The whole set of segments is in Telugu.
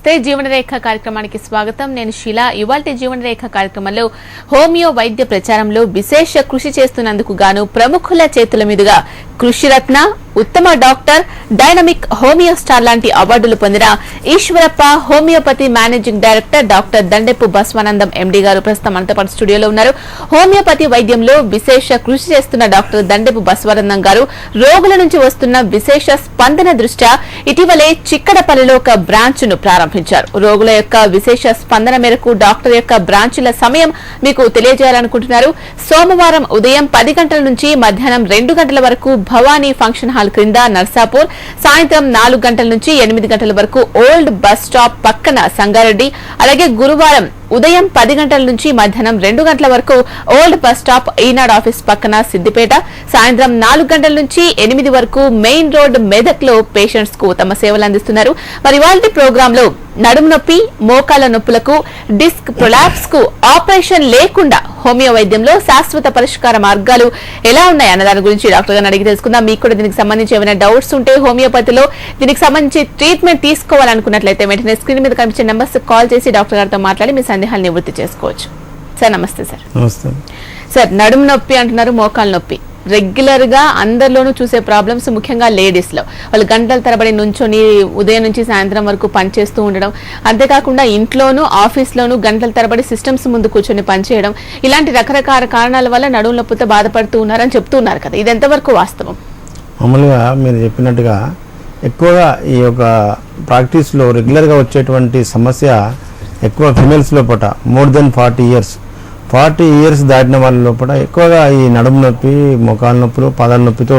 నమస్తే జీవనరేఖ కార్యక్రమానికి స్వాగతం. నేను శిలా. ఇవాల్టి జీవనరేఖ కార్యక్రమంలో హోమియో వైద్య ప్రచారంలో విశేష కృషి చేస్తున్నందుకు గాను ప్రముఖుల చేతుల మీదుగా కృషిరత్న, ఉత్తమ డాక్టర్, డైనమిక్ హోమియో స్టార్ లాంటి అవార్డులు పొందిన Eshwarappa homeopathy managing director doctor Dandepu Basavanandam MD గారు ప్రస్తుతం మనతో పాటు స్టూడియోలో ఉన్నారు. హోమియోపతి వైద్యంలో విశేష కృషి చేస్తున్న డాక్టర్ దండెపు బసవానందం గారు రోగుల నుంచి వస్తున్న విశేష స్పందన దృష్ట్యా ఇటీవలే చిక్కడపల్లిలో ఒక బ్రాంచ్ ను ప్రారంభించారు. రోగుల యొక్క విశేష స్పందన మేరకు డాక్టర్ యొక్క బ్రాంచుల సమయం మీకు తెలియజేయాలనుకుంటున్నారు. సోమవారం ఉదయం 10 గంటల నుంచి మధ్యాహ్నం 2 గంటల వరకు భవానీ ఫంక్షన్ హాల్ క్రింద నర్సాపూర్, సాయంత్రం 4 గంటల నుంచి 8 గంటల వరకు ఓల్డ్ బస్ స్టాప్ పక్కన సంగారెడ్డి, అలాగే గురువారం ఉదయం 10 గంటల నుంచి మధ్యాహ్నం 2 గంటల వరకు old bus stop Eenadu office పక్కన సిద్దిపేట, సాయంత్రం 4 గంటల నుంచి 8 వరకు మెయిన్ రోడ్ మెదక్ లో పేషెంట్స్ కు తమ సేవలు అందిస్తున్నారు. మరి ఇవాల్టి ప్రోగ్రామ్ లో నడుము నొప్పి, మోకాల నొప్పులకు, డిస్క్ ప్రొలాప్స్ కు ఆపరేషన్ లేకుండా హోమియో వైద్యంలో శాశ్వత పరిష్కార మార్గాలు ఎలా ఉన్నాయి అన్న దాని గురించి డాక్టర్ గారిని అడిగి తెలుసుకుందాం. మీకు కూడా దీనికి సంబంధించి ఏమైనా డౌట్స్ ఉంటే హోమియోపతిలో దీనికి సంబంధించి ట్రీట్మెంట్ తీసుకోవాలనుకున్నట్లయితే వెంటనే స్క్రీన్ మీద కనిపించే నెంబర్స్ కాల్ చేసి డాక్టర్ గారితో మాట్లాడి మీ సందేహాలు నివృత్తి చేసుకోవచ్చు. సార్ నమస్తే. సార్ నమస్తే సార్, నడుము నొప్పి అంటున్నారు, మోకాల నొప్పి రెగ్యులర్ గా అందరిలోనూ చూసే ప్రాబ్లమ్స్, ముఖ్యంగా లేడీస్ లో. వాళ్ళు గంటల తరబడి నుంచొని ఉదయం నుంచి సాయంత్రం వరకు పనిచేస్తూ ఉండడం, అంతేకాకుండా ఇంట్లోనూ ఆఫీస్లోనూ గంటల తరబడి సిస్టమ్స్ ముందు కూర్చొని పనిచేయడం, ఇలాంటి రకరకాల కారణాల వల్ల నడుము నొప్పితో బాధపడుతూ ఉన్నారని చెప్తూ ఉన్నారు కదా, ఇది ఎంతవరకు వాస్తవం? మామూలుగా మీరు చెప్పినట్టుగా ఎక్కువగా ఈ యొక్క ప్రాక్టీస్లో రెగ్యులర్గా వచ్చేటువంటి సమస్య ఎక్కువ ఫిమేల్స్ లోపల మోర్ దెన్ 40 ఇయర్స్ దాటిన వాళ్ళ లోపల ఎక్కువగా ఈ నడుము నొప్పి, మోకాల నొప్పులు, పాదాల నొప్పితో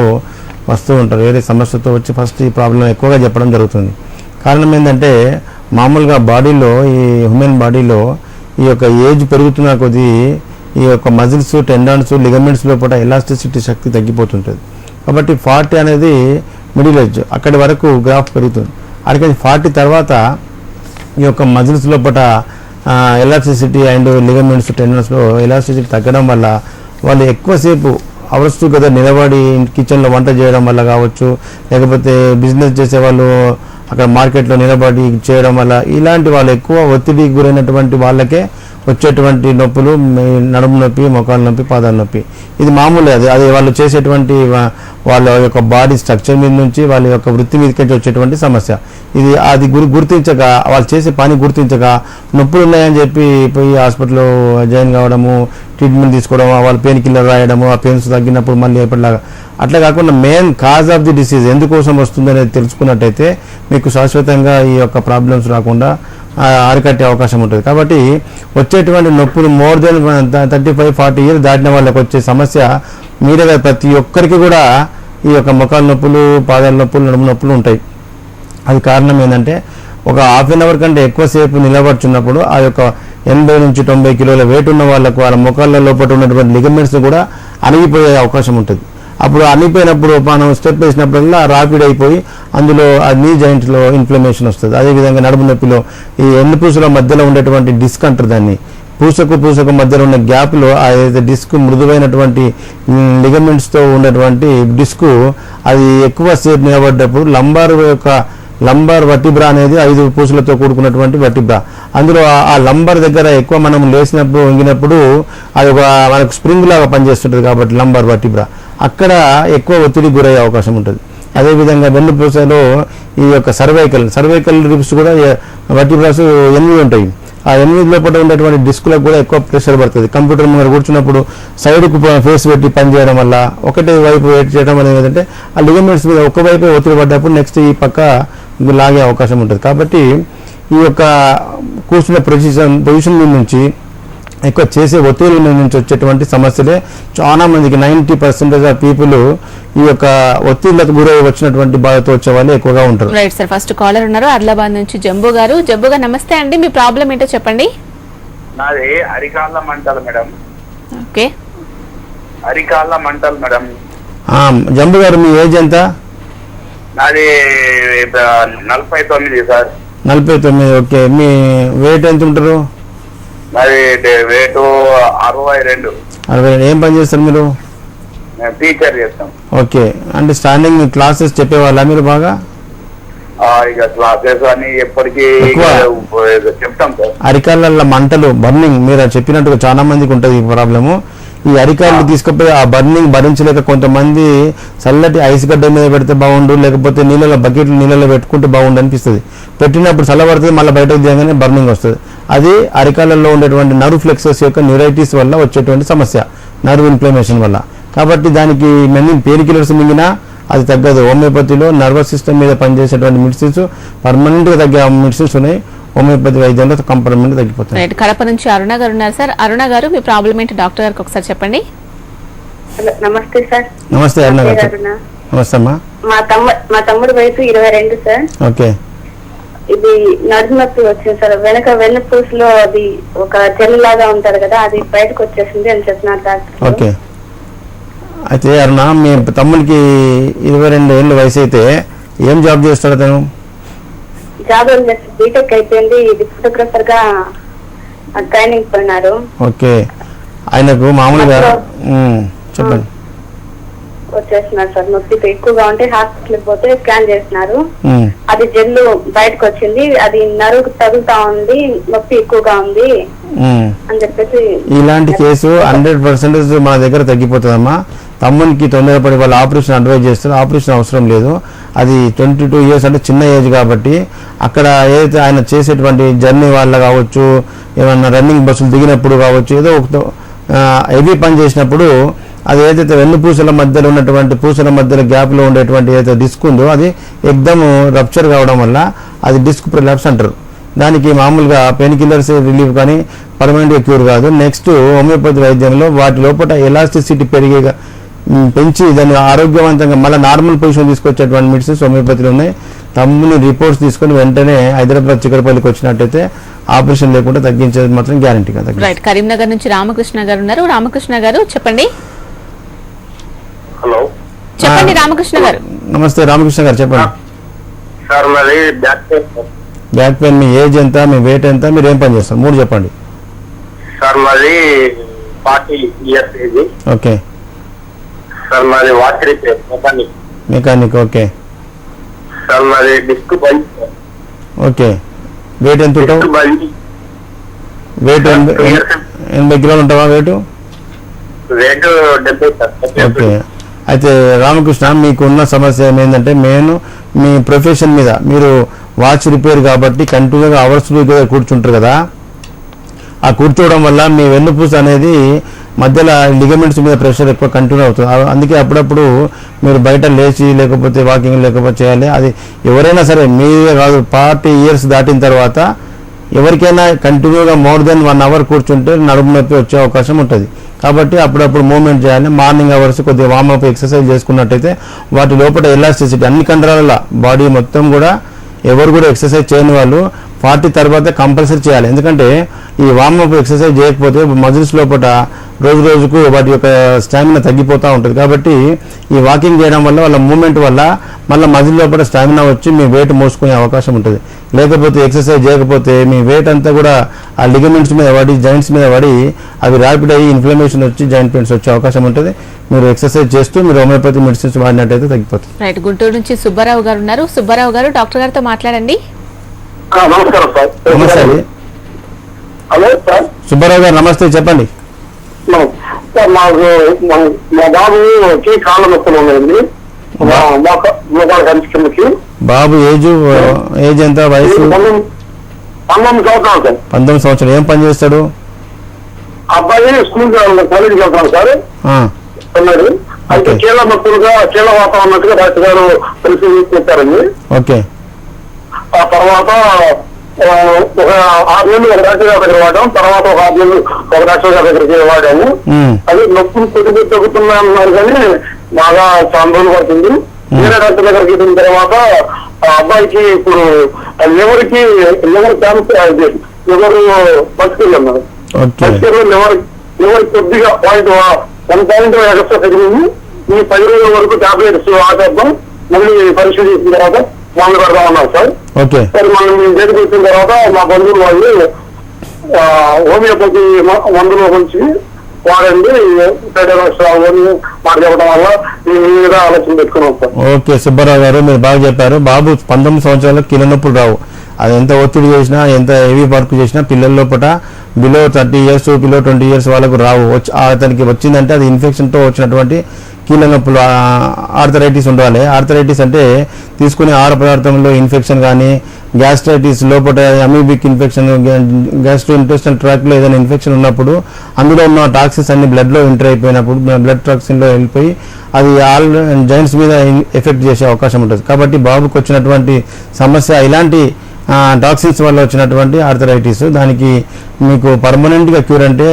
వస్తూ ఉంటారు. వేరే సమస్యతో వచ్చి ఫస్ట్ ఈ ప్రాబ్లం ఎక్కువగా చెప్పడం జరుగుతుంది. కారణం ఏంటంటే మామూలుగా బాడీలో, ఈ హ్యూమన్ బాడీలో ఈ యొక్క ఏజ్ పెరుగుతున్న కొద్దీ ఈ యొక్క మజిల్స్, టెండాన్స్, లిగమెంట్స్ లోపల ఎలాస్టిసిటీ శక్తి తగ్గిపోతుంటుంది. కాబట్టి 40 అనేది మిడిల్ ఏజ్, అక్కడి వరకు గ్రాఫ్ పెరుగుతుంది. అక్కడికి 40 తర్వాత ఈ యొక్క మజిల్స్ లోపల ఎలాస్టిసిటీ అండ్ లిగమెంట్స్, టెండన్స్లో ఎలాస్టిసిటీ తగ్గడం వల్ల వాళ్ళు ఎక్కువసేపు అవర్స్ టుగెదర్ నిలబడి కిచెన్లో వంట చేయడం వల్ల కావచ్చు, లేకపోతే బిజినెస్ చేసేవాళ్ళు అక్కడ మార్కెట్లో నిలబడి చేయడం వల్ల, ఇలాంటి వాళ్ళు ఎక్కువ ఒత్తిడికి గురైనటువంటి వాళ్ళకే వచ్చేటువంటి నొప్పులు నడుము నొప్పి, మోకాల నొప్పి, పాదాల నొప్పి. ఇది మామూలే. అది వాళ్ళు చేసేటువంటి వాళ్ళ యొక్క బాడీ స్ట్రక్చర్ మీద నుంచి, వాళ్ళ యొక్క వృత్తి మీదకి వచ్చేటువంటి సమస్య. ఇది అది గుర్తించక, వాళ్ళు చేసే పని గుర్తించక నొప్పులు ఉన్నాయని చెప్పి పోయి హాస్పిటల్లో జాయిన్ కావడము, ట్రీట్మెంట్ తీసుకోవడం, వాళ్ళు పెయిన్ కిల్లర్ రాయడము, ఆ పెయిన్స్ తగ్గినప్పుడు మళ్ళీ ఎప్పటిలాగా. అట్లా కాకుండా main cause of the disease ఎందుకోసం వస్తుంది అనేది తెలుసుకున్నట్టయితే మీకు శాశ్వతంగా ఈ యొక్క ప్రాబ్లమ్స్ రాకుండా అరికట్టే అవకాశం ఉంటుంది. కాబట్టి వచ్చేటువంటి నొప్పులు మోర్ దెన్ 35-40 ఇయర్స్ దాటిన వాళ్ళకి వచ్చే సమస్య మీరే ప్రతి ఒక్కరికి కూడా ఈ యొక్క మొక్కల నొప్పులు, పాదాల నొప్పులు, నడుము నొప్పులు ఉంటాయి. అది కారణం ఏంటంటే ఒక హాఫ్ అన్ అవర్ కంటే ఎక్కువసేపు నిలబడుచున్నప్పుడు ఆ యొక్క 80 నుంచి 90 కిలోల వెయిట్ ఉన్న వాళ్ళకు వాళ్ళ మొక్కల లోపల ఉన్నటువంటి లిగమెంట్స్ కూడా అణిగిపోయే అవకాశం ఉంటుంది. అప్పుడు అణిగిపోయినప్పుడు మనం స్టెప్ వేసినప్పుడల్లా రాపిడ్ అయిపోయి అందులో ఆ నీ జాయింట్లో ఇన్ఫ్లమేషన్ వస్తుంది. అదేవిధంగా నడుము నొప్పిలో ఈ ఎన్ని పూసల మధ్యలో ఉండేటువంటి డిస్క్ అంటారు దాన్ని, పూసకు మధ్యలో ఉన్న గ్యాప్లో ఏదైతే డిస్క్ మృదువైనటువంటి లిగమెంట్స్తో ఉన్నటువంటి డిస్క్ అది ఎక్కువసేపు నిలబడ్డప్పుడు లంబార్ వర్టిబ్రా అనేది 5 పూసలతో కూడుకున్నటువంటి వర్టిబ్రా. అందులో ఆ లంబార్ దగ్గర ఎక్కువ మనం లేచినప్పుడు, వంగినప్పుడు అది ఒక మనకు స్ప్రింగ్ లాగా పనిచేస్తుంటుంది. కాబట్టి లంబార్ వర్టిబ్రా అక్కడ ఎక్కువ ఒత్తిడి గురయ్యే అవకాశం ఉంటుంది. అదేవిధంగా వెన్నుపూసలో ఈ యొక్క సర్వైకల్ రిబ్స్ కూడా వర్టిబ్రాస్ 8 ఉంటాయి. ఆ 8 లోపల ఉండేటువంటి డిస్కులకు కూడా ఎక్కువ ప్రెషర్ పడుతుంది. కంప్యూటర్ మీద కూర్చున్నప్పుడు సైడ్కు ఫేస్ పెట్టి పనిచేయడం వల్ల, ఒకటే వైపు వెయిట్ చేయడం అనేది ఏంటంటే ఆ లిగమెంట్స్ మీద ఒకవైపు ఒత్తిడి పడ్డప్పుడు నెక్స్ట్ ఈ పక్క లాగే అవకాశం ఉంటుంది. కాబట్టి ఈ యొక్క కూర్చున్న పొజిషన్ నుంచి ఎక్కువ చేసే ఒత్తిడి నుంచి వచ్చేటువంటి సమస్యలే చాలా మందికి 90% ఆఫ్ పీపుల్ ఈ యొక్క ఒత్తిళ్లకు గురై వచ్చినటువంటి బాధతో వచ్చే వాళ్ళు ఎక్కువగా ఉంటారు. రైట్ సార్, ఫస్ట్ కాలర్ ఉన్నారు ఆదిలాబాద్ నుంచి జంబు గారు. జంబు గారు నమస్తే అండి, మీ ప్రాబ్లం ఏంటో చెప్పండి. నాది అరికాళ్ళ మంటలు మేడం. ఓకే, అరికాళ్ళ మంటలు మేడం. జంబు గారు మీ ఏజ్ ఎంత? నాది 49 సార్. 49. ఓకే, మీ వెయిట్ ఎంత ఉంటారు? నాది వెయిట్ 62. 62. ఏం పని చేస్తారు మీరు? టీచర్ చేస్తాం. ఓకే, అంటే స్టాండింగ్ క్లాసెస్ చెప్పేవాళ్ళ మీరు బాగా? ఇక క్లాసెస్ అని ఎప్పటికీ చెప్తాం సార్. అరికాళ్ళ మంటలు బర్నింగ్ మీరు చెప్పినట్టుగా చాలా మందికి ఉంటుంది ఈ ప్రాబ్లము. ఈ అరికాళ్ళు తీసుకుపోయి ఆ బర్నింగ్ భరించలేక కొంతమంది చల్లటి ఐస్ గడ్డ మీద పెడితే బాగుండు, లేకపోతే నీళ్ళలో బకెట్లు నీళ్ళలో పెట్టుకుంటే బాగుండు అనిపిస్తుంది. పెట్టినప్పుడు చల్లబడుతుంది, మళ్ళీ బయటకు దిగగానే బర్నింగ్ వస్తుంది. అది అరికాళ్ళలో ఉండేటువంటి నర్వ్ ఫ్లెక్సెస్ యొక్క న్యూరైటిస్ వల్ల వచ్చేటువంటి సమస్య, నర్వ్ ఇన్ఫ్లమేషన్ వల్ల. కాబట్టి దానికి పెయిన్ కిల్లర్స్ మింగినా అది తగ్గదు. హోమియోపతిలో నర్వస్ సిస్టమ్ మీద పనిచేసేటువంటి మెడిసిన్స్ పర్మనెంట్గా తగ్గే మెడిసిన్స్ ఉన్నాయి. హోమియోపతి వైద్యంలో కంపల్మెంట్ తగ్గిపోతుంది. కడప నుంచి అరుణ గారు ఉన్నారు సార్. అరుణ గారు మీ ప్రాబ్లం ఏంటి డాక్టర్ గారికి ఒకసారి చెప్పండి. నమస్తే సార్. నమస్తే అరుణ గారు. నమస్తే అమ్మా. మా తమ్ముడు వయసు 22 సార్. ఓకే. ఇది నడుము నొప్పి వచ్చింది సార్. వెనక వెన్నుపూసలో అది ఒక జెల్ లాగా ఉంటారు కదా, అది బయటకు వచ్చేసింది అని చెప్పినారు డాక్టర్. ఓకే. అయితే అరుణ మీ తమ్ముడికి 22 ఏళ్ళ వయసు అయితే ఏం జాబ్ చేస్తాడు అతను? జాబ్ బీటెక్ అయిపోయింది, ఇది ఫోటోగ్రాఫర్ గా ట్రైనింగ్ పోయినారు. ఓకే. ఆయనకు మామూలుగా చెప్పండి. వచ్చేస్తున్నారు సార్. నొప్పి ఎక్కువగా ఉంటే హాస్పిటల్ పోతే స్కాన్ చేసినారు, అది జెల్లు బయటకు వచ్చింది, అది నరుగు తగులుతా ఉంది, నొప్పి ఎక్కువగా ఉంది అని చెప్పేసి. ఇలాంటి కేసు 100% మన దగ్గర తగ్గిపోతుందమ్మా. తమ్మునికి తొందరపడి వాళ్ళు ఆపరేషన్ అడ్వైజ్ చేస్తారు. ఆపరేషన్ అవసరం లేదు. అది 22 ఇయర్స్ అంటే చిన్న ఏజ్ కాబట్టి అక్కడ ఏదైతే ఆయన చేసేటువంటి జర్నీ వల్ల కావచ్చు, ఏమన్నా రన్నింగ్ బస్సులు దిగినప్పుడు కావచ్చు, ఏదో ఒక హెవీ పని చేసినప్పుడు అది ఏదైతే వెన్నుపూసల మధ్యలో ఉన్నటువంటి పూసల మధ్యలో గ్యాప్లో ఉండేటువంటి ఏదైతే డిస్క్ ఉందో అది ఎక్దమ్ రప్చర్ కావడం వల్ల అది డిస్క్ ప్రిలాప్స్ అంటారు. దానికి మామూలుగా పెయిన్ కిల్లర్స్ రిలీఫ్ కానీ పర్మనెంట్గా క్యూర్ కాదు. నెక్స్ట్ హోమియోపతి వైద్యంలో వాటి లోపల ఎలాస్టిసిటీ పెంచి దాన్ని ఆరోగ్యవంతంగా మళ్ళీ నార్మల్ పొజిషన్ తీసుకొచ్చేటువంటి మెడిసిన్స్ హోమియోపతిలో ఉన్నాయి. తమ్ముని రిపోర్ట్స్ తీసుకొని వెంటనే హైదరాబాద్ చిక్కడపల్లికి వచ్చినట్టయితే ఆపరేషన్ లేకుండా తగ్గించేది మాత్రం గ్యారంటీగా తగ్గింది. కరీంనగర్ నుంచి రామకృష్ణ గారు ఉన్నారు. రామకృష్ణ గారు చెప్పండి. హలో చెప్పండి రామకృష్ణ గారు. నమస్తే రామకృష్ణ గారు చెప్పండి. సార్ మరి బ్యాక్ పెయిన్, మీ ఏజ్ ఎంత, మీ వెయిట్ ఎంత, మీరు ఏం పని చేస్తారు, 3 చెప్పండి. సార్ మాది 40 years ఏజ్. ఓకే. సార్ మాది watch repair mechanic. Okay. Sir మాది డిస్క్ బండి. ఓకే. వెయిట్ ఎంత ఉంటావు? వెయిట్ 80 కిలోలు ఉంటావా వెయిట్? Wait 70 sir. ఓకే. అయితే రామకృష్ణ మీకున్న సమస్య ఏంటంటే మెయిన్ మీ ప్రొఫెషన్ మీద మీరు వాచ్ రిపేర్ కాబట్టి కంటిన్యూగా అవర్స్ కూర్చుంటారు కదా, ఆ కూర్చోవడం వల్ల మీ వెన్నుపూస అనేది మధ్యలో లిగమెంట్స్ మీద ప్రెషర్ ఎక్కువ కంటిన్యూ అవుతుంది. అందుకే అప్పుడప్పుడు మీరు బయట లేచి లేకపోతే వాకింగ్ లేకపోతే చేయాలి. అది ఎవరైనా సరే మీరే కాదు, 40 years దాటిన తర్వాత ఎవరికైనా కంటిన్యూగా మోర్ దెన్ 1 hour కూర్చుంటే నడుము నొప్పి వచ్చే అవకాశం ఉంటుంది. కాబట్టి అప్పుడప్పుడు మూవ్మెంట్ చేయాలి. మార్నింగ్ అవర్స్ కొద్దిగా వార్మప్ ఎక్సర్సైజ్ చేసుకున్నట్టయితే వాటి లోపల ఎలాస్టిసిటీ అన్ని కండరాల బాడీ మొత్తం కూడా ఎవరు కూడా ఎక్సర్సైజ్ చేయని వాళ్ళు 40 తర్వాత కంపల్సరీ చేయాలి. ఎందుకంటే ఈ వార్మప్ ఎక్సర్సైజ్ చేయకపోతే మజిల్స్ లోపల రోజు రోజుకు వాటి యొక్క స్టామినా తగ్గిపోతూ ఉంటుంది. కాబట్టి ఈ వాకింగ్ చేయడం వల్ల వాళ్ళ మూమెంట్ వల్ల మళ్ళీ మజిల్ లోపల స్టామినా వచ్చి మీ వెయిట్ మోసుకునే అవకాశం ఉంటుంది. లేకపోతే ఎక్సర్సైజ్ చేయకపోతే మీ వెయిట్ అంతా కూడా ఆ లిగమెంట్స్ మీద పడి జాయింట్స్ మీద పడి అవి ర్యాపిడ్ అయ్యి ఇన్ఫ్లమేషన్ వచ్చి జాయింట్ పెయిన్స్ వచ్చే అవకాశం ఉంటుంది. మీరు ఎక్సర్సైజ్ చేస్తూ మీరు హోమియోపతి మెడిసిన్స్ వాడినట్టయితే తగ్గిపోతుంది. రైట్. గుంటూరు నుంచి సుబ్బారావు గారు ఉన్నారు. సుబ్బారావు గారు డాక్టర్ గారితో మాట్లాడండి. నమస్కారం సార్. నమస్తే. Hello sir. సుబ్బారావు గారు నమస్తే, చెప్పండి. సార్ మాకు మా బాబుకి కాళ్ళ నొప్పులు ఉన్నాయండి. బాబు ఏజ్ ఎంత, వయసు? 19 సంవత్సరాలు సార్. 19 సంవత్సరాలు. ఏం పని చేస్తాడు అబ్బాయి? స్కూల్ కాలేజీకి వెళ్తాను సార్. ఉన్నాడు. అయితే కీళ్ళ నొప్పులుగా కీళ్ళ వాతం అన్నట్టుగా డాక్టర్ గారు పరిశీలి చెప్పారండి. ఓకే. ఆ తర్వాత ఒక 6 నెలలు ఒక డాక్టర్ గారి దగ్గర వాడాము. తర్వాత ఒక 6 నెలలు ఒక డాక్టర్ గారి దగ్గరికి వాడాము. అది నొప్పులు కొద్దిగా తగ్గుతున్నాయి అన్నారు కానీ బాగా చాలా రోజులు పడుతుంది. వేరే డాక్టర్ దగ్గరికి వెళ్ళిన తర్వాత ఆ అబ్బాయికి ఇప్పుడు లివర్ క్యాన్సర్, లివర్ బతికెళ్ళన్నారు. లివర్ కొద్దిగా పాయింట్ 1 పాయింట్ ఎక్స్ట్రా తగ్గింది. ఈ 10 రోజుల వరకు టాబ్లెట్స్ ఆపేద్దాం, మళ్ళీ పరీక్ష చేసిన తర్వాత మందు పెడదాం అన్నారు సార్. సరే మనం మేము దగ్గరికి వచ్చిన తర్వాత మా బంధువులు వాళ్ళు హోమియోపతి మందులో గురించి వాడండి మాట చెప్పడం వల్ల ఈ మీద ఆలోచన పెట్టుకున్నాం సార్. ఓకే సుబ్బారావు గారు, మీరు బాగా చెప్పారు. బాబు 19 సంవత్సరాలు కీళ్ళ నొప్పులు రావు. అది ఎంత ఒత్తిడి చేసినా, ఎంత హెవీ వర్క్ చేసినా పిల్లల లోపల బిలో 30 years, బిలో 20 years వాళ్ళకు రావు. అతనికి వచ్చిందంటే అది ఇన్ఫెక్షన్తో వచ్చినటువంటి కీళ్ళ నొప్పులు, ఆర్థరైటిస్ ఉండాలి. ఆర్థరైటిస్ అంటే తీసుకునే ఆహార పదార్థంలో ఇన్ఫెక్షన్ కానీ, గ్యాస్ట్రైటిస్ లోపల అమీబిక్ ఇన్ఫెక్షన్, గ్యాస్ట్రో ఇంటెస్టినల్ ట్రాక్లో ఏదైనా ఇన్ఫెక్షన్ ఉన్నప్పుడు అందులో ఉన్న టాక్సిన్స్ అన్ని బ్లడ్లో ఎంటర్ అయిపోయినప్పుడు బ్లడ్ టాక్సిన్లో వెళ్ళిపోయి అది ఆల్ జాయింట్స్ మీద ఎఫెక్ట్ చేసే అవకాశం ఉంటుంది. కాబట్టి బాబుకు వచ్చినటువంటి సమస్య ఇలాంటి టాక్సిన్స్ వల్ల వచ్చినటువంటి ఆర్థరైటిస్. దానికి మీకు పర్మనెంట్గా క్యూర్ అంటే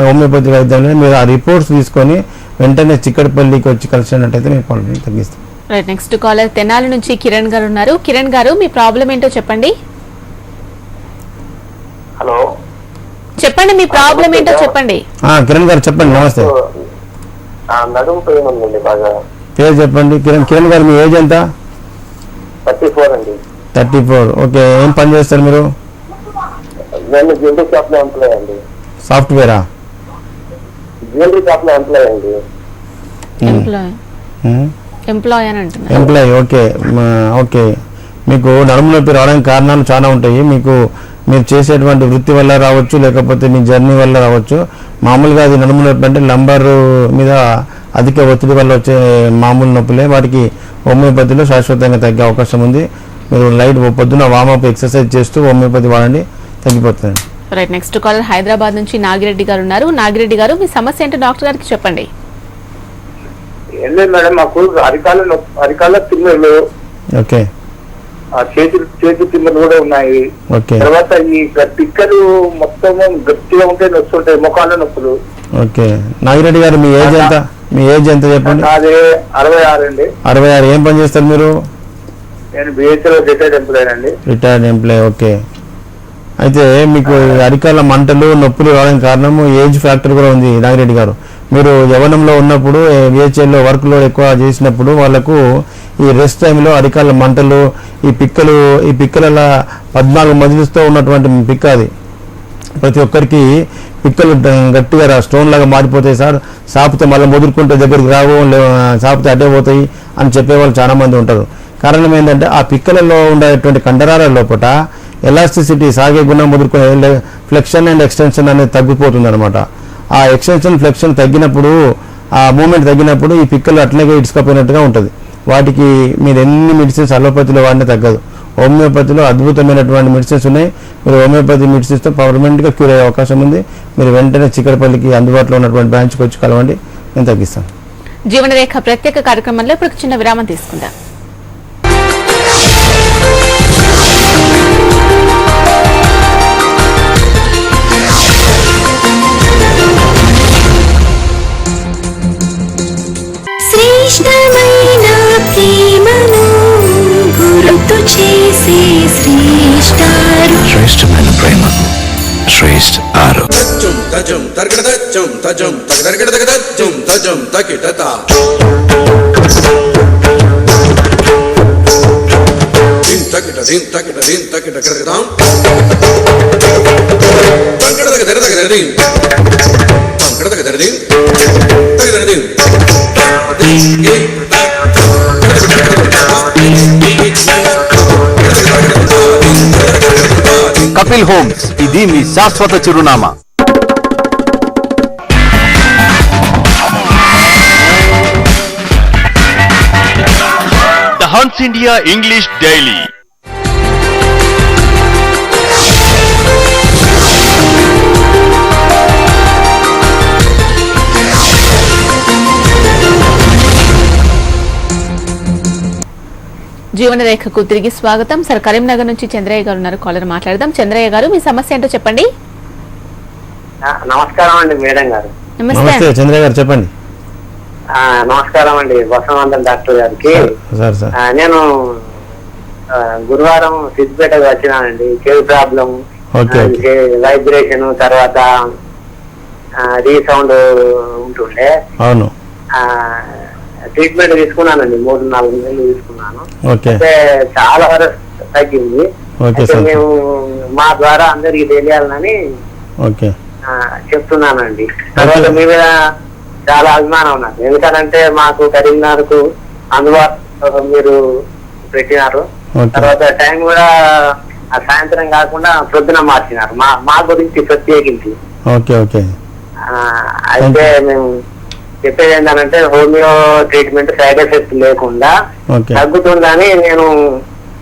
హోమియోపతి వైద్యంలో మీరు ఆ రిపోర్ట్స్ తీసుకొని వెంటనే చిక్కడపల్లికి వచ్చి కలిసినట్టయితే మీకు ప్రాబ్లం తగ్గిస్తాం. రైట్, నెక్స్ట్ కాలర్ తెనాలి నుంచి కిరణ్ గారు ఉన్నారు. కిరణ్ గారు, మీ ప్రాబ్లం ఏంటో చెప్పండి. హలో చెప్పండి, మీ ప్రాబ్లం ఏంటో చెప్పండి. కిరణ్ గారు చెప్పండి. నమస్తే. నడుము పెయిన్ ఉందండి బాగా. పేరు చెప్పండి. కిరణ్ గారు, మీ ఏజ్ ఎంత? 34 అండి. 34. ఓకే, ఏం పని చేస్తారు మీరు? నేను జ్యువెలరీ షాప్ లో ఎంప్లాయ్ అండి. సాఫ్ట్వేరా? జ్యువెలరీ షాప్ లో ఎంప్లాయ్ అండి. ఎంప్లాయ్ అని అంటున్నారు. ఎంప్లాయ్. Okay okay. మీకు నడుము నొప్పి రావడానికి కారణాలు చాలా ఉంటాయి. మీరు చేసేటువంటి వృత్తి వల్ల రావచ్చు, లేకపోతే మీ జర్నీ వల్ల రావచ్చు. మామూలుగా అది నడుము నొప్పి అంటే లంబర్ మీద అధిక ఒత్తిడి వల్ల వచ్చే మామూలు నొప్పులే. వాటికి హోమియోపతిలో శాశ్వతంగా తగ్గే అవకాశం ఉంది. మీరు లైట్ పొద్దున వామప్ ఎక్సర్సైజ్ చేస్తూ హోమియోపతి వాడండి, తగ్గిపోతుంది. రైట్, నెక్స్ట్ కాలర్ హైదరాబాద్ నుంచి నాగిరెడ్డి గారు ఉన్నారు. నాగిరెడ్డి గారు, మీ సమస్య ఏంటో డాక్టర్ గారికి చెప్పండి. ఏం లేదు మేడం, మాకు అరికాళ్ళ తిమ్మలు, ఓకే, చేతి తిమ్మలు కూడా ఉన్నాయి. ఓకే, తర్వాత ఈ పిక్కలు మొత్తం గట్టిగా ఉంటే నొస్తుంటాయి, ముఖాల నొప్పులు. ఓకే. నాగిరెడ్డి గారు, మీ ఏజ్ ఎంత? చెప్పండి. అదే 66 అండి. 66. ఏం పని చేస్తారు మీరు? నేను బిహెచ్ఎల్ రిటైర్డ్ ఎంప్లాయ్ అండి. Retired employee. ఓకే. అయితే మీకు అరికాల మంటలు నొప్పులు రావడానికి కారణము ఏజ్ ఫ్యాక్టర్ కూడా ఉంది నాగిరెడ్డి గారు. మీరు యవ్వనంలో ఉన్నప్పుడు బిహెచ్ఎల్లో వర్క్ లోడ్ ఎక్కువ చేసినప్పుడు వాళ్ళకు ఈ రెస్ట్ టైంలో అరికాల మంటలు, ఈ పిక్కల 14 మజిల్స్తో ఉన్నటువంటి పిక్క అది. ప్రతి ఒక్కరికి పిక్కలు గట్టిగా స్టోన్ లాగా మారిపోతాయి సార్, సాపితే మళ్ళీ ముదురుకుంటే దగ్గరికి రావు, సాపితే అడ్డే పోతాయి అని చెప్పేవాళ్ళు చాలా మంది ఉంటారు. కారణం ఏంటంటే ఆ పిక్కలలో ఉండేటువంటి కండరాల లోపల ఎలాస్టిసిటీ, సాగే గుణం, ముదురుకునే ఫ్లెక్షన్ అండ్ ఎక్స్టెన్షన్ అనేది తగ్గిపోతుంది అనమాట. ఆ ఎక్స్టెన్షన్ ఫ్లెక్షన్ తగ్గినప్పుడు, ఆ మూమెంట్ తగ్గినప్పుడు ఈ పిక్కలు అట్లనే ఇటుకపోయినట్టుగా ఉంటుంది. వాటికి మీరు ఎన్ని మెడిసిన్స్ అలోపతిలో వాడినా తగ్గదు. హోమియోపతిలో అద్భుతమైనటువంటి మెడిసిన్స్ ఉన్నాయి. మీరు హోమియోపతి మెడిసిన్స్తో పర్మనెంట్గా క్యూర్ అయ్యే అవకాశం ఉంది. మీరు వెంటనే చిక్కడపల్లికి అందుబాటులో ఉన్నటువంటి బ్రాంచ్కి వచ్చి కలవండి, నేను తగ్గిస్తాను. జీవనరేఖ ప్రత్యేక కార్యక్రమంలో ఇప్పుడు చిన్న విరామం తీసుకుందాం. శ్రేష్టమైన ప్రేమను గుర్తు చేసే శ్రేష్ఠారు. శ్రేష్టమైన ప్రేమ శ్రేష్ఠ ఆరు. తజం తరగడదచ్చం తజం తగదరగడదగదచ్చం తజం తకిటత దిన్ తకిట దిన్ తకిట దిన్ తకిట కరగదాం తగడదగదరదగదరిన్ తగడదగదరిన్ తగదరదిన్ కపిల్ హోమ్స్, ఇది మీ శాశ్వత చిరునామా. The Hans India English daily. జీవనరేఖకు తిరిగి స్వాగతం. సార్, కరీంనగర్ నుంచి చంద్రయ్య గారు ఉన్నారు, కాలర్ మాట్లాడదాం. చంద్రయ్య గారు, మీ సమస్య ఏంటో చెప్పండి. నమస్కారం అండి మేడం గారు. నమస్తే చంద్రయ్య గారు, చెప్పండి. నమస్కారం అండి బసవంతం డాక్టర్ గారికి. నేను గురువారం సిద్దిపేటకు వచ్చినానండి. చెవి ప్రాబ్లం, వైబ్రేషన్, తర్వాత రీసౌండ్ ఉంటుండే. అవును. ట్రీట్మెంట్ తీసుకున్నానండి, 3-4 నెలలు తీసుకున్నాను. అయితే చాలా వరకు తగ్గింది. మేము మా ద్వారా అందరికి తెలియాలని చెప్తున్నానండి. తర్వాత మీ మీద చాలా అభిమానం ఉన్నది. ఎందుకంటే మాకు కరీంనగర్ కు అందుబాటులో మీరు పెట్టినారు. తర్వాత టైం కూడా సాయంత్రం కాకుండా ప్రొద్దున మార్చినారు మా గురించి ప్రత్యేకించి. అయితే మేము చెప్పేది ఏంటంటే హోమియో ట్రీట్మెంట్ సైడ్ ఎఫెక్ట్ లేకుండా తగ్గుతుందని నేను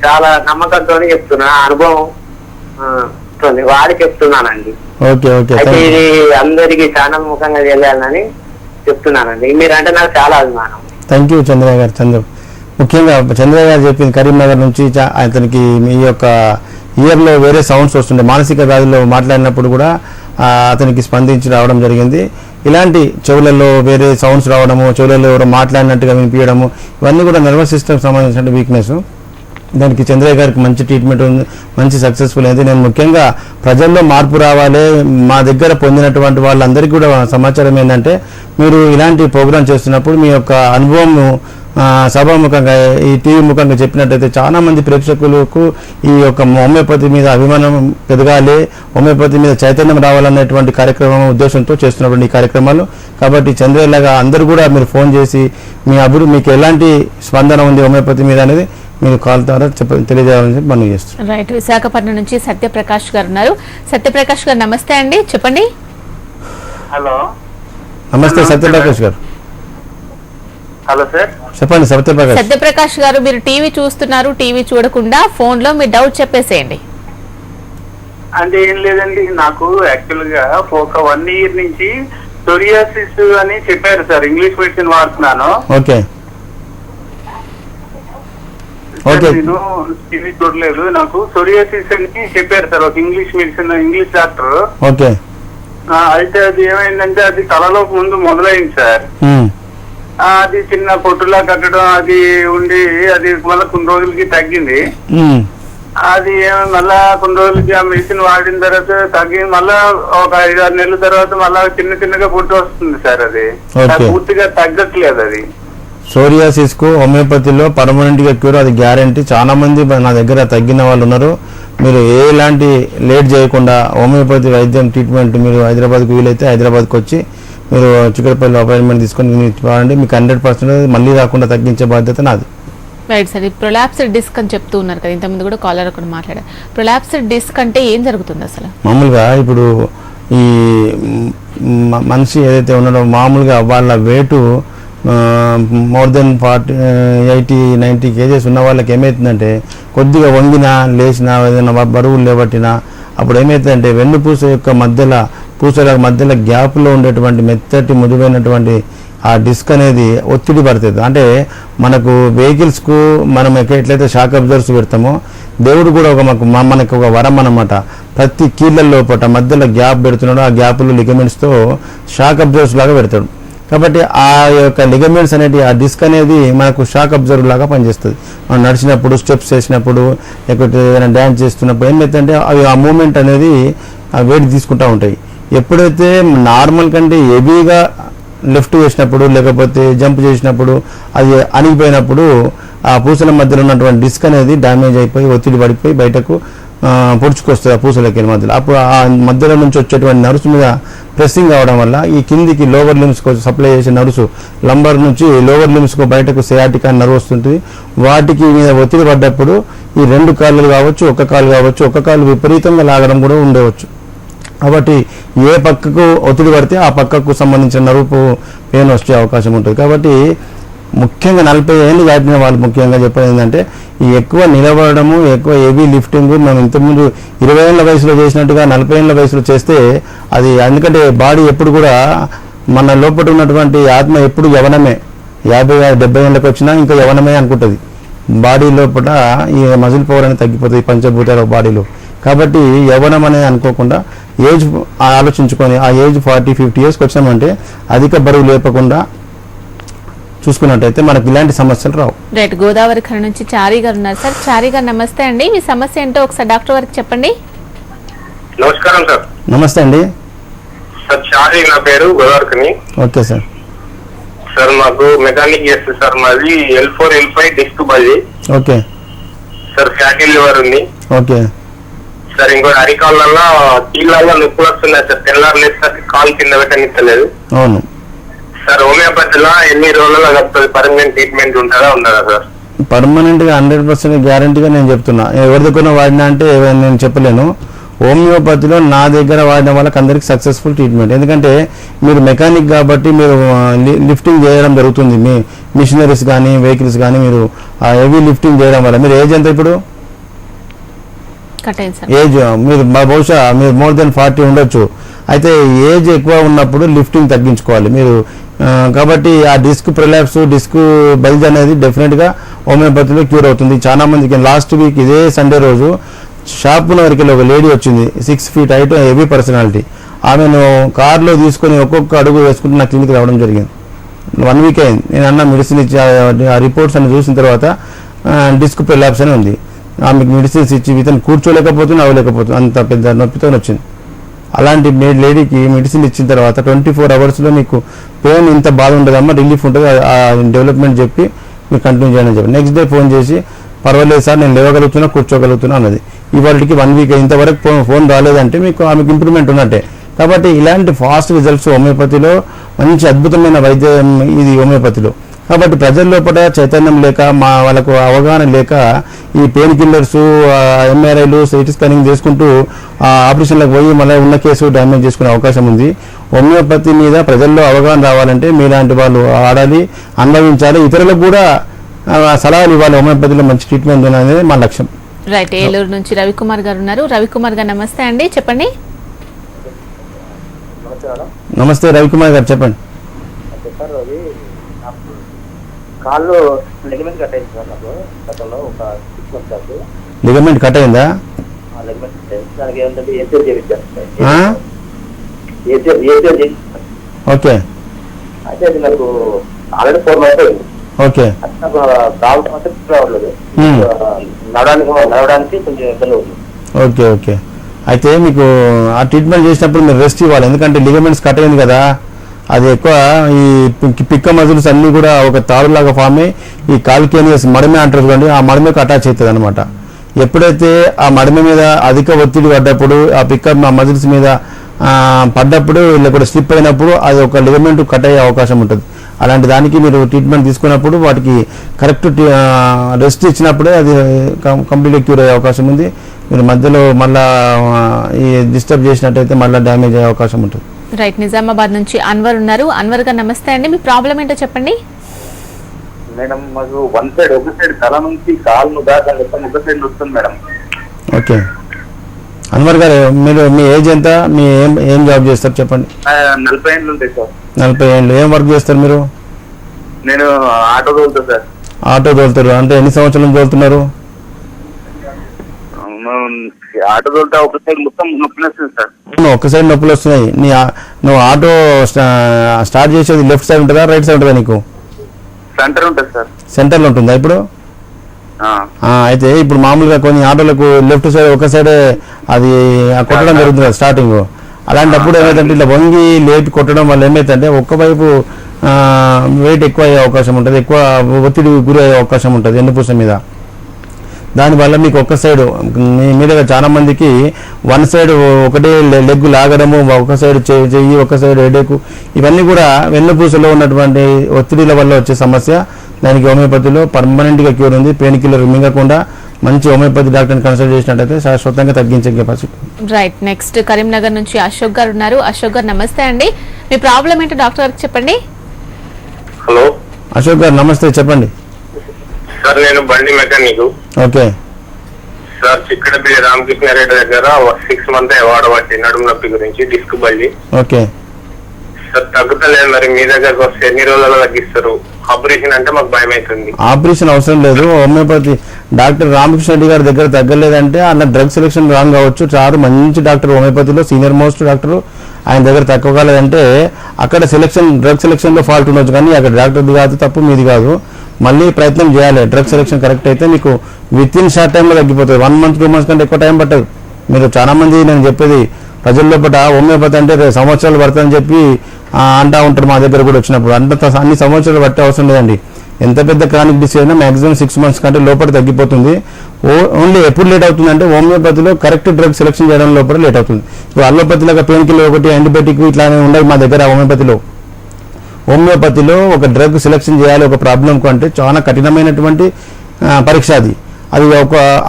చాలా నమ్మకంతో చెప్తున్నా, అనుభవం వాడి చెప్తున్నానండి. అయితే ఇది అందరికి ఛానల్ ముఖంగా తెలియాలని చెప్తున్నానండి. మీరంటే నాకు చాలా అభిమానం. థ్యాంక్ యూ చంద్రయ్య గారు. ముఖ్యంగా చంద్రయ్య గారు చెప్పింది కరీంనగర్ నుంచి అతనికి మీ యొక్క ఇయర్లో వేరే సౌండ్స్ వస్తుండే, మానసిక వ్యాధుల్లో మాట్లాడినప్పుడు కూడా అతనికి స్పందించి రావడం జరిగింది. ఇలాంటి చెవులలో వేరే సౌండ్స్ రావడము, చెవులలో ఎవరో మాట్లాడినట్టుగా వినిపించడము, ఇవన్నీ కూడా నర్వస్ సిస్టమ్ సంబంధించిన వీక్నెస్. దానికి చంద్రయ్య గారికి మంచి ట్రీట్మెంట్ ఉంది, మంచి సక్సెస్ఫుల్ అయింది. నేను ముఖ్యంగా ప్రజల్లో మార్పు రావాలి, మా దగ్గర పొందినటువంటి వాళ్ళందరికీ కూడా సమాచారం ఏంటంటే మీరు ఇలాంటి ప్రోగ్రామ్ చేస్తున్నప్పుడు మీ యొక్క అనుభవం సభాముఖంగా ఈ టీవీ ముఖంగా చెప్పినట్టయితే చాలా మంది ప్రేక్షకులకు ఈ యొక్క హోమియోపతి మీద అభిమానం పెరగాలి, హోమియోపతి మీద చైతన్యం రావాలనేటువంటి కార్యక్రమం ఉద్దేశంతో చేస్తున్నటువంటి ఈ కార్యక్రమాలు. కాబట్టి చంద్రయ్యలాగా అందరూ కూడా మీరు ఫోన్ చేసి మీకు ఎలాంటి స్పందన ఉంది హోమియోపతి మీద అనేది మీరు కాల్ ద్వారా తెలియజేయాలని మనం చేస్తున్నాం. రైట్. విశాఖపట్నం నుంచి సత్యప్రకాష్ గారు ఉన్నారు. సత్యప్రకాష్ గారు నమస్తే అండి, చెప్పండి. హలో, నమస్తే సత్యప్రకాష్ గారు. హలో సార్, చెప్పండి సత్యప్రకాష్ గారు. మీరు టీవీ చూస్తున్నారు, టీవీ చూడకుండా ఫోన్ లో మీ డౌట్ చెప్పేసేయండి. అంటే ఏం లేదండి, నాకు యాక్చువల్ గా ఒక 1 year నుంచి సోరియాసిస్ అని చెప్పారు సార్. ఇంగ్లీష్ మెడిసిన్ వాడుతున్నాను. నేను టీవీ చూడలేదు, నాకు సోరియాసిస్ అని చెప్పారు సార్ ఒక ఇంగ్లీష్ మెడిసిన్, ఇంగ్లీష్ డాక్టర్. అయితే అది ఏమైందంటే అది తలలో ముందు మొదలైంది సార్. అది చిన్న పొట్టులా కట్టడం అది ఉండి అది మళ్ళీ కొన్ని రోజులకి తగ్గింది. అది మళ్ళా కొన్ని రోజులకి ఆ మెడిసిన్ వాడిన తర్వాత తగ్గింది. మళ్ళా ఒక 5-6 నెలల తర్వాత మళ్ళా చిన్నగా పొట్టు వస్తుంది సార్. అది పూర్తిగా తగ్గట్లేదు. అది సోరియాసిస్ కు హోమియోపతిలో పర్మనెంట్ గా క్యూర్, అది గ్యారంటీ. చాలా మంది నా దగ్గర తగ్గిన వాళ్ళు ఉన్నారు. మీరు ఎలాంటి లేట్ చేయకుండా హోమియోపతి వైద్యం ట్రీట్మెంట్ మీరు హైదరాబాద్కు వీలైతే హైదరాబాద్కి వచ్చి మీరు చిక్కడపల్లి అపాయింట్మెంట్ తీసుకొని వాడండి. మీకు 100% మళ్ళీ రాకుండా తగ్గించే బాధ్యత నాది. Right sir. ఈ ప్రొలాప్స్డ్ డిస్క్ అని చెప్తూ ఉన్నారు కదా, ఇంతకుముందు కూడా కాలర్ కూడా మాట్లాడారు. ప్రొలాప్స్డ్ డిస్క్ అంటే ఏం జరుగుతుంది అసలు? మామూలుగా ఇప్పుడు ఈ మనిషి ఏదైతే ఉన్నాడో మామూలుగా వాళ్ళ వెయిట్ మోర్ దెన్ 80-90 kgs ఉన్న వాళ్ళకి ఏమవుతుందంటే కొద్దిగా వంగినా లేచినా ఏదైనా బరువులు లేబట్టినా అప్పుడు ఏమవుతుందంటే వెన్నుపూస యొక్క పూసల మధ్యలో గ్యాప్లో ఉండేటువంటి మెత్తటి ముదువైనటువంటి ఆ డిస్క్ అనేది ఒత్తిడి పడుతుంది. అంటే మనకు వెహికల్స్కు మనం ఎట్లయితే షాక్ అబ్జర్వర్స్ పెడతామో దేవుడు కూడా మనకు ఒక వరం అన్నమాట. ప్రతి కీళ్ళ లోపల మధ్యలో గ్యాప్ పెడుతున్నాడు, ఆ గ్యాప్లో లిగమెంట్స్తో షాక్ అబ్జర్వర్స్ లాగా పెడతాడు. కాబట్టి ఆ యొక్క లిగమెంట్స్ అనేది ఆ డిస్క్ అనేది మనకు షాక్ అబ్జర్వర్ లాగా పనిచేస్తుంది. మనం నడిచినప్పుడు, స్టెప్స్ చేసినప్పుడు, లేకపోతే ఏదైనా డ్యాన్స్ చేస్తున్నప్పుడు ఏమైతుందంటే అవి ఆ మూమెంట్ అనేది ఆ వెయిట్ తీసుకుంటూ ఉంటాయి. ఎప్పుడైతే నార్మల్ కంటే హెవీగా లెఫ్ట్ వేసినప్పుడు లేకపోతే జంప్ చేసినప్పుడు అది అణిగిపోయినప్పుడు ఆ పూసల మధ్యలో ఉన్నటువంటి డిస్క్ అనేది డ్యామేజ్ అయిపోయి ఒత్తిడి పడిపోయి బయటకు పొడుచుకొస్తుంది ఆ పూసలకి మధ్యలో. అప్పుడు ఆ మధ్యలో నుంచి వచ్చేటువంటి నర్వ్స్ మీద ప్రెస్సింగ్ అవడం వల్ల ఈ కిందికి లోవర్ లిమ్స్కు సప్లై చేసే నర్వ్స్ లంబర్ నుంచి లోవర్ లిమ్స్కు బయటకు సియాటికా నర్వ్ వస్తుంటుంది. వాటికి మీద ఒత్తిడి పడ్డప్పుడు ఈ 2 కాళ్ళు కావచ్చు, ఒక కాలు కావచ్చు, ఒక కాలు విపరీతంగా లాగడం కూడా ఉండవచ్చు. కాబట్టి ఏ పక్కకు ఒత్తిడి పడితే ఆ పక్కకు సంబంధించిన నరుపు పెయిన్ వచ్చే అవకాశం ఉంటుంది. కాబట్టి ముఖ్యంగా 40 ఏళ్ళు దాటిన వాళ్ళు ముఖ్యంగా చెప్పేది ఏంటంటే ఈ ఎక్కువ నిలబడము, ఎక్కువ హెవీ లిఫ్టింగ్ మేము ఇంతకుముందు 20 ఏళ్ళ వయసులో చేసినట్టుగా 40 ఏళ్ళ వయసులో చేస్తే అది, ఎందుకంటే బాడీ ఎప్పుడు కూడా మన లోపల ఉన్నటువంటి ఆత్మ ఎప్పుడు యవనమే. 50-70 ఏళ్ళకి వచ్చినా ఇంకా యవనమే అనుకుంటుంది. బాడీ లోపల ఈ మజిల్ పవర్ అనేది తగ్గిపోతుంది పంచభూతాల బాడీలో. కాబట్టి యవ్వనం అనేది అనుకోకుండా ఏజ్ ఆలోచించుకొని ఆ ఏజ్ 40-50 yearsకి వచ్చామంటే అధిక బరువు లేపకుండా చూసుకున్నట్టయితే మనకు ఇలాంటి సమస్యలు రావు. రైట్. గోదావరి ఖని నుంచి చారీ గారు ఉన్నారు సార్. చారీ గారు నమస్తే అండి, మీ సమస్య ఏంటో ఒకసారి డాక్టర్ వారికి చెప్పండి. నమస్కారం సార్. నమస్తే అండి సార్, చారీ నా పేరు, Godavari Khani. Okay sir. Sir మాకు మెకానిక్ చేస్తుంది సార్, మాది L4-L5 disc bulge. Okay sir, fatty liver ఉంది. ఓకే సార్ ఇంకోటి అరికాళ్ళల్లో కీళ్ళల్లో నొప్పులు వస్తున్నాయి సార్. తెల్లారు లేదు కాలు కింద పెట్టనిస్తలేదు. అవును సార్ హోమియోపతిలో ఎన్ని రోజుల్లో వస్తుంది? పర్మనెంట్ ట్రీట్మెంట్ ఉంటుందా ఉండదా సార్? పర్మనెంట్ గా 100% గ్యారంటీగా నేను చెప్తున్నా. ఎవరి దగ్గర వాడినా అంటే నేను చెప్పలేను. హోమియోపతిలో నా దగ్గర వాడిన వాళ్ళకి అందరికి సక్సెస్ఫుల్ ట్రీట్మెంట్. ఎందుకంటే మీరు మెకానిక్ కాబట్టి మీరు లిఫ్టింగ్ చేయడం జరుగుతుంది. మీ మిషనరీస్ కానీ వెహికల్స్ కానీ మీరు హెవీ లిఫ్టింగ్ చేయడం వల్ల. మీరు ఏజ్ ఎంత ఇప్పుడు? ఏజ్ మీరు బహుశా మీరు మోర్ దెన్ 40 ఉండొచ్చు. అయితే ఏజ్ ఎక్కువ ఉన్నప్పుడు లిఫ్టింగ్ తగ్గించుకోవాలి మీరు. కాబట్టి ఆ డిస్క్ ప్రొలాప్స్, డిస్క్ బల్జ్ అనేది డెఫినెట్గా హోమియోపతిలో క్యూర్ అవుతుంది. చాలా మందికి లాస్ట్ వీక్ ఇదే సండే రోజు షాప్ వరకు ఒక లేడీ వచ్చింది, 6 feet హైట్, హెవీ పర్సనాలిటీ. ఆమెను కార్లో తీసుకొని ఒక్కొక్క అడుగు వేసుకుంటూ నా క్లినిక్ రావడం జరిగింది. 1 week అయింది. నేను అన్న మెడిసిన్ ఇచ్చి ఆ రిపోర్ట్స్ అన్ని చూసిన తర్వాత డిస్క్ ప్రొలాప్స్ అని ఉంది. ఆమెకు మెడిసిన్స్ ఇచ్చి ఇతను కూర్చోలేకపోతుంది, అవ్వలేకపోతుంది, అంత పెద్ద నొప్పితో వచ్చింది. అలాంటి లేడీకి మెడిసిన్ ఇచ్చిన తర్వాత 24 hours మీకు పెయిన్ ఇంత బాధ ఉండదమ్మా, రిలీఫ్ ఉంటుంది, ఆ డెవలప్మెంట్ చెప్పి మీరు కంటిన్యూ చేయడం చెప్పి నెక్స్ట్ డే ఫోన్ చేసి పర్వాలేదు సార్ నేను లేవగలుగుతున్నా, కూర్చోగలుగుతున్నా అన్నది. ఇవాళకి 1 week ఇంతవరకు ఫోన్ రాలేదంటే మీకు ఆమెకు ఇంప్రూవ్మెంట్ ఉన్నట్టే. కాబట్టి ఇలాంటి ఫాస్ట్ రిజల్ట్స్ హోమియోపతిలో, మంచి అద్భుతమైన వైద్యం ఇది హోమియోపతిలో. కాబట్టి ప్రజల లోపల చైతన్యం లేక, వాళ్ళకు అవగాహన లేక ఈ పెయిన్ కిల్లర్స్, ఎంఆర్ఐలు, సిటీ స్కానింగ్ చేసుకుంటూ ఆపరేషన్లకు పోయి మళ్ళీ ఉన్న కేసు డ్యామేజ్ చేసుకునే అవకాశం ఉంది. హోమియోపతి మీద ప్రజల్లో అవగాహన రావాలంటే మీలాంటి వాళ్ళు ఆడాలి, అనుభవించాలి, ఇతరులకు కూడా సలహాలు ఇవ్వాలి. హోమియోపతిలో మంచి ట్రీట్మెంట్ అనేది మా లక్ష్యం. రైట్. ఏలూరు నుంచి రవికుమార్ గారు ఉన్నారు. రవికుమార్ గారు నమస్తే అండి, చెప్పండి. నమస్తే రవికుమార్ గారు, చెప్పండి. కాళ్ళు లిగమెంట్ కట్ అయింది సార్. నాకు గతంలో ఒక 6 months అవుతుంది. లిగమెంట్ కట్ అయిందా? లిగమెంట్ కట్ అయింది. దానికి ఏంటంటే ఏసీఆర్ చేయించాను. ఓకే. అయితే అది నాకు ఆల్రెడీ 4 months అయింది. ఓకే. నాకు కాళ్ళు మాత్రం రావట్లేదు, నడవడానికి కొంచెం ఇబ్బంది అవుతుంది. Okay okay. అయితే మీకు ఆ ట్రీట్మెంట్ చేసినప్పుడు మీరు రెస్ట్ ఇవ్వాలి. ఎందుకంటే లిగమెంట్స్ కట్ అయింది కదా, అది ఎక్కువ ఈ పిక్క మజిల్స్ అన్ని కూడా ఒక తాడులాగా ఫామ్ అయ్యి ఈ కాల్కేనియస్ మడమే అంటారు చూడండి, ఆ మడమకు అటాచ్ అవుతుంది అనమాట. ఎప్పుడైతే ఆ మడమ మీద అధిక ఒత్తిడి పడ్డప్పుడు, ఆ పిక్క మజిల్స్ మీద పడ్డప్పుడు, ఇలా కూడా స్లిప్ అయినప్పుడు అది ఒక లిగమెంట్ కట్ అయ్యే అవకాశం ఉంటుంది. అలాంటి దానికి మీరు ట్రీట్మెంట్ తీసుకున్నప్పుడు వాటికి కరెక్ట్ రెస్ట్ ఇచ్చినప్పుడే అది కంప్లీట్గా క్యూర్ అయ్యే అవకాశం ఉంది. మీరు మధ్యలో మళ్ళా ఈ డిస్టర్బ్ చేసినట్టయితే మళ్ళీ డ్యామేజ్ అయ్యే అవకాశం ఉంటుంది. రైట్. నిజామాబాద్ నుంచి అన్వర్ ఉన్నారు. అన్వర్ గారు నమస్తే అండి, మీ ప్రాబ్లం ఏంటో చెప్పండి. మేడం మాకు ఒక సైడ్ తల నుంచి కాళ్ళు దాకా ఒక సైడ్ వస్తుంది మేడం. ఓకే. అన్వర్ గారు, మీరు మీ ఏజ్ ఎంత, మీ ఏం జాబ్ చేస్తారు చెప్పండి. 40 ఏళ్ళు ఉంటాయి సార్. 40 ఏళ్ళు. ఏం వర్క్ చేస్తారు మీరు? నేను ఆటో తోలుతాను సార్. ఆటో తోలుతారు అంటే ఎన్ని సంవత్సరాలు తోలుతున్నారు? ఆటో తోలుతా ఒక సైడ్ మొత్తం నొప్పులు వస్తుంది సార్. ఒక సైడ్ నొప్పులు వస్తున్నాయి. నువ్వు ఆటో స్టార్ట్ చేసేది లెఫ్ట్ సైడ్ ఉంటుందా, రైట్ సైడ్ ఉంటుందా? నీకు సెంటర్ ఉంటుంది సార్. సెంటర్లో ఉంటుందా ఇప్పుడు? అయితే ఇప్పుడు మామూలుగా కొన్ని ఆటోలకు లెఫ్ట్ సైడ్ ఒక సైడే అది కొట్టడం జరుగుతుంది స్టార్టింగ్. అలాంటప్పుడు ఏమైందంటే ఇట్లా వంగి లేపి కొట్టడం వల్ల ఏమైందంటే ఒక్కవైపు వెయిట్ ఎక్కువ అయ్యే అవకాశం ఉంటుంది, ఎక్కువ ఒత్తిడి గురి అయ్యే అవకాశం ఉంటుంది వెన్నుపూస మీద. దానివల్ల మీకు ఒక్క సైడ్ మీదుగా చాలా మందికి వన్ సైడ్ ఒకటే లెగ్ లాగడము, ఒక సైడ్ చెయ్యి, ఒక సైడ్ హెడేక్, ఇవన్నీ కూడా వెన్నుపూసలో ఉన్నటువంటి ఒత్తిడిల వల్ల వచ్చే సమస్య. దానికి హోమియోపతిలో పర్మనెంట్గా క్యూర్ ఉంది. పెయిన్ కిల్లర్ మింగకుండా మంచి హోమియోపతి డాక్టర్ని కన్సల్ట్ చేసినట్టయితే శాశ్వతంగా తగ్గించే కెపాసిటీ. రైట్. నెక్స్ట్ కరీంనగర్ నుంచి అశోక్ గారు ఉన్నారు. అశోక్ గారు నమస్తే అండి, మీ ప్రాబ్లం ఏంటో డాక్టర్ గారికి చెప్పండి. హలో అశోక్ గారు నమస్తే, చెప్పండి. సార్ నేను బండి mechanic. Okay sir Chikkadpally Ramakrishna Reddy దగ్గర 6 months వాడబట్టి నడుము నొప్పి గురించి, డిస్క్ బల్లి. ఓకే సార్ తగ్గుతలేదు, మరి మీ దగ్గరకు వస్తే ఎన్ని రోజులలో తగ్గిస్తారు? ఆపరేషన్ అంటే మాకు భయం అవుతుంది. ఆపరేషన్ అవసరం లేదు. హోమియోపతి డాక్టర్ రామకృష్ణ రెడ్డి గారి దగ్గర తగ్గలేదంటే అలా డ్రగ్ సెలెక్షన్ రాంగ్ కావచ్చు. చాలా మంచి డాక్టర్ హోమియోపతిలో, సీనియర్ మోస్ట్ డాక్టర్, ఆయన దగ్గర తక్కువ కాలేదంటే అక్కడ డ్రగ్ సెలెక్షన్లో ఫాల్ట్ ఉండొచ్చు, కానీ అక్కడ డాక్టర్ది కాదు, తప్పు మీది కాదు. మళ్ళీ ప్రయత్నం చేయాలి. డ్రగ్ సెలెక్షన్ కరెక్ట్ అయితే మీకు విత్ ఇన్ షార్ట్ టైంలో తగ్గిపోతుంది. 1 month 2 months కంటే ఎక్కువ టైం పట్టదు. మీరు చాలా మంది నేను చెప్పేది ప్రజల్లో పట్ల హోమియోపతి అంటే సంవత్సరాలు పడుతుందని చెప్పి అంటా ఉంటారు. మా దగ్గర కూడా వచ్చినప్పుడు అన్ని సంవత్సరాలు పట్టే అవసరం లేదండి. ఎంత పెద్ద క్రానిక్ డిసీజ్ అయినా మాక్సిమం 6 months కంటే లోపల తగ్గిపోతుంది. ఓన్లీ ఎప్పుడు లేట్ అవుతుంది అంటే హోమియోపతిలో కరెక్ట్ డ్రగ్ సెలెక్షన్ చేయడం లోపల లేట్ అవుతుంది. ఇప్పుడు అలోపతిలాగా పెయిన్ కిల్లర్ ఒకటి యాంటీబయాటిక్ ఇట్లానే ఉండదు మా దగ్గర. హోమియోపతిలో ఒక డ్రగ్ సెలెక్షన్ చేయాలి ఒక ప్రాబ్లంకు అంటే చాలా కఠినమైనటువంటి పరీక్ష అది.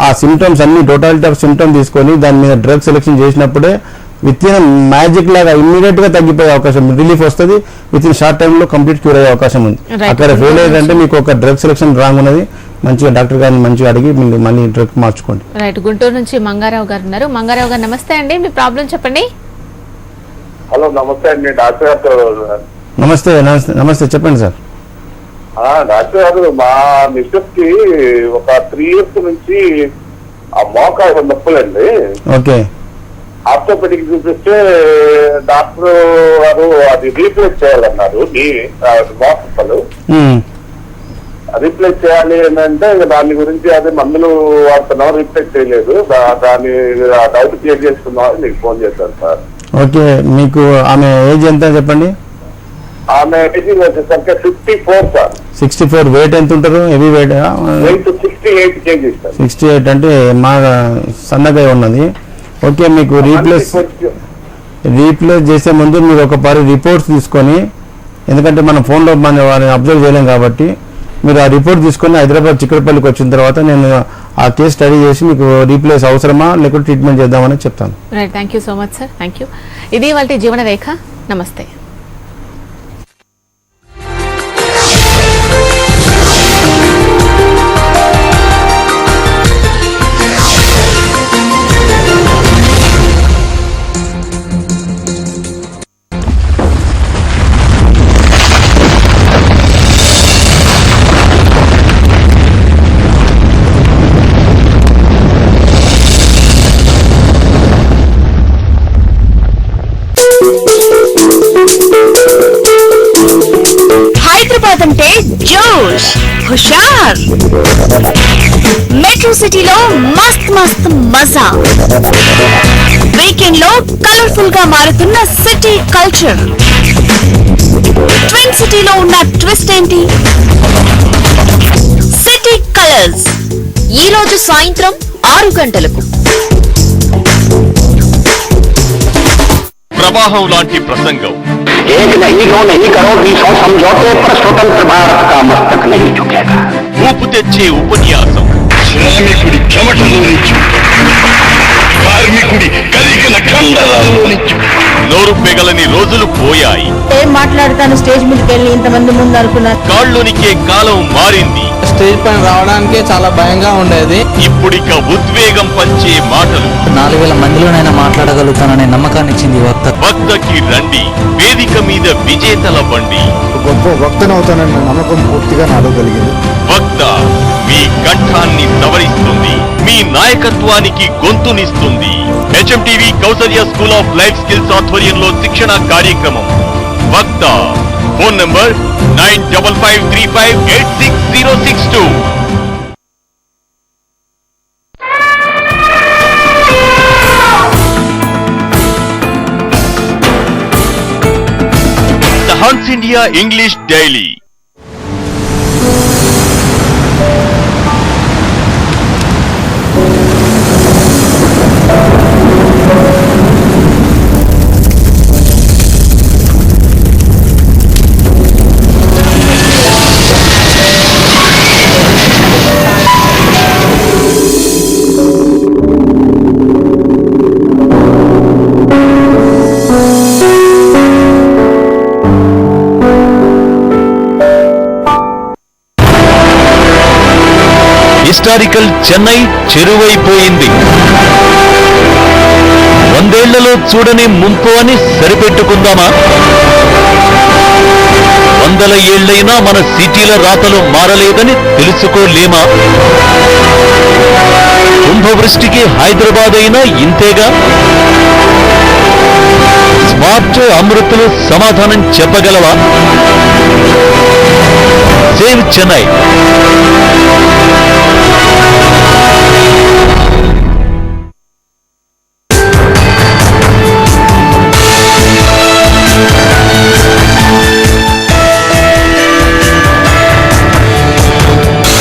ఆ సిమ్టమ్స్ అన్ని టోటాలిటీ ఆఫ్ సిమ్టమ్ తీసుకొని దాని మీద డ్రగ్ సెలెక్షన్ చేసినప్పుడే విత్ ఇన్ మ్యాజిక్ లాగా ఇమ్మీడియట్ గా తగ్గిపోయే అవకాశం, రిలీఫ్ వస్తుంది. విత్ ఇన్ షార్ట్ టైమ్ లో కంప్లీట్ క్యూర్ అయ్యే అవకాశం ఉంది. అక్కడ ఫెయిల్ అయ్యేదంటే మీకు ఒక డ్రగ్ సెలెక్షన్ రాంగ్ ఉన్నది. మంచిగా డాక్టర్ గారిని మంచిగా అడిగి మీరు మళ్ళీ డ్రగ్ మార్చుకోండి. రైట్. గుంటూరు నుంచి మంగారావు గారు ఉన్నారు. మంగారావు గారు నమస్తే అండి, మీ ప్రాబ్లం చెప్పండి. హలో నమస్తే అండి డాక్టర్ గారు. నమస్తే నమస్తే చెప్పండి సార్. డాక్టర్ గారు మా మిస్సెస్ కి ఒక 3 years నుంచి ఆ మోకాలు నొప్పులండి. ఓకే. ఆర్థోపెడిక్ చూపిస్తే డాక్టర్ గారు అది రీప్లేస్ చేయాలన్నారు. మోకాలు రీప్లేస్ చేయాలి ఏంటంటే దాని గురించి అదే మందులు వాడుతున్నాం, రీప్లేస్ చేయలేదు. దాని డౌట్ క్లియర్ చేసుకుందామని మీకు ఫోన్ చేశాను సార్. ఓకే. మీకు ఆమె ఏజ్ ఎంత చెప్పండి? ఆమె ఏజ్ వచ్చేసరికి 54 సార్. 64. వెయిట్ ఎంత ఉంటారు? Heavy weight? 68 kgs sir. 68 అంటే మా సన్నగా ఉన్నది. ఓకే. మీకు రీప్లేస్ చేసే ముందు మీరు ఒక పరి రిపోర్ట్స్ తీసుకొని, ఎందుకంటే మనం ఫోన్లో మన వారిని అబ్జర్వ్ చేయలేం కాబట్టి మీరు ఆ రిపోర్ట్ తీసుకొని హైదరాబాద్ చిక్కడపల్లికి వచ్చిన తర్వాత నేను ఆ కేసు స్టడీ చేసి మీకు రీప్లేస్ అవసరమా లేకపోతే ట్రీట్మెంట్ చేద్దామని చెప్తాను. Right. Thank you so much sir. Thank you. ఇది వాళ్ళ జీవన రేఖ. నమస్తే. హైదరాబాద్ అంటే జోష్ హుషార్. మెట్రో సిటీలో మస్త్ మస్త్ మజా. వీకెండ్ లో కలర్ఫుల్ గా మారుతున్న సిటీ కల్చర్. ట్విన్ సిటీలో ఉన్న ట్విస్ట్ ఏంటి? సిటీ కలర్స్ ఈ రోజు సాయంత్రం 6 గంటలకు. ప్రవాహం లాంటి ప్రసంగం. एक नहीं दो नहीं करोगी 100 समझौते पर स्वतंत्र भारत का मस्तक नहीं झुकेगा. ఊపు తెచ్చే ఉపన్యాసం. శ్రామికుడి చెమటలో నుంచి, కార్మికుడి కరిగిన కండరాల్లో నుంచి. నోరు పెగలని రోజులు పోయాయి. ఏం మాట్లాడతాను స్టేజ్ మీదకి వెళ్ళి ఇంతమంది ముందు అనుకున్నాను. కాళ్ళునికే కాలం మారింది. స్టేజ్ పైన రావడానికే చాలా భయంగా ఉండేది. ఇప్పుడిక ఉద్వేగం పంచే మాటలు. 4000 మందిలోనైనా మాట్లాడగలుగుతాననే నమ్మకాన్ని ఇచ్చింది వక్త. వక్తకి రండి, వేదిక మీద విజేతల బండి. గొప్ప వక్తనవుతానన్న నమ్మకం పూర్తిగా నాలో కలిగింది. వక్త మీ కంఠాన్ని సవరిస్తుంది, మీ నాయకత్వానికి గొంతునిస్తుంది. HMTV Kausalya school of life skills ఆధ్వర్యంలో శిక్షణ కార్యక్రమం. వక్త. Phone number 9553586062. The Hans India English daily. Historical Chennai చెరువైపోయింది. 100 ఏళ్లలో చూడని ముంపు అని సరిపెట్టుకుందామా? 100 ఏళ్లైనా మన సిటీల రాతలు మారలేదని తెలుసుకోలేమా? కుంభవృష్టికి హైదరాబాద్ అయినా ఇంతేగా? స్మార్ట్ అమృతులు సమాధానం చెప్పగలవా? సేవ్ చెన్నై.